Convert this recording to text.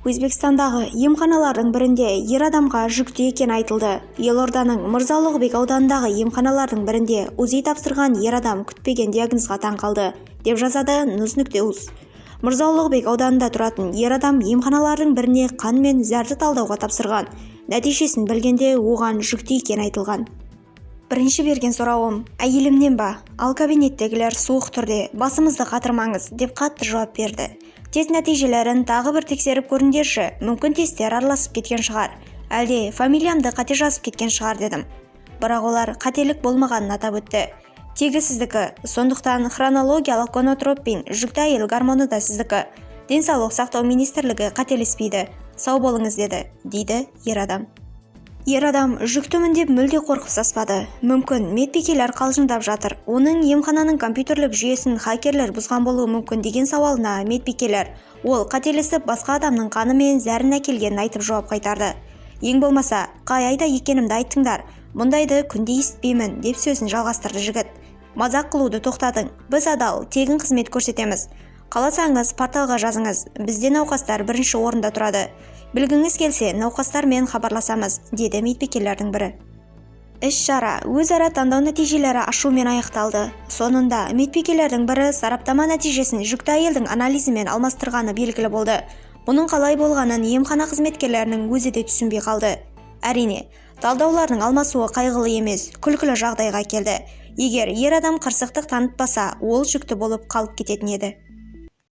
Өзбекстандағы емханалардың бірінде ер адамға жүкті екені айтылды. Елорданың Мырза Ұлықбек ауданындағы емханалардың бірінде УЗИ тапсырған ер адам күтпеген диагнозға таң қалды, деп жазады nus.uz. Мырза Ұлықбек ауданында тұратын ер адам емханалардың біріне қан мен зәрді талдауға тапсырған. Нәтижесін білгенде оған жүкті екені айтылған. Бірінші берген сұрауым, әйелімнен ба? Ал кабинеттегілер суық түрде, басымызды қатырмаңыз, деп қатты жауап берді. Тест нәтижелерін тағы бір тексеріп көріңдерші, мүмкін тесттер араласып кеткен шығар. Әлде фамилиямды қате жазып кеткен шығар дедім. Бірақ олар қателік болмағанын атап өтті. Тегі сіздікі, сондықтан хронологиялық гонотропин, жүкті әйел гормоны да сіздікі. Денсаулық сақтау министрлігі қателеспейді. Сау болыңыз дейді ер адам. Ер адам жүктімін деп мүлде қорқып саспады. Мүмкін медбикелер қалжыңдап жатыр. Оның емхананың компьютерлік жүйесін хакерлер бұзған болуы мүмкін деген сауалына медбикелер ол қателесіп басқа адамның қаны мен зәрін әкелгенін айтып жауап қайтарды. Ең болмаса, қай айда екенімді айттыңдар. Мұндайды күнде естімеймін деп сөзін жалғастырды жігіт. Мазақ қылуды тоқтатың. Біз адал, тегін қызмет көрсетеміз. Қаласаңыз порталға жазыңыз. Бізде науқастар бірінші орында тұрады. Білгіңіз келсе, науқастармен хабарласамыз, деді медбикелердің бірі. Іс-шара өзара таңдау нәтижелері ашумен аяқталды. Соңында медбикелердің бірі сараптама нәтижесін жүкті әйелдің анализімен алмастырғаны белгілі болды. Бұның қалай болғанын емхана қызметкерлерінің өзі де түсінбей қалды. Әрине, талдаулардың алмасуы қайғылы емес, күлкілі жағдайға келді. Егер ер адам қырсықтық танытпаса, ол жүкті болып қалып кететін еді.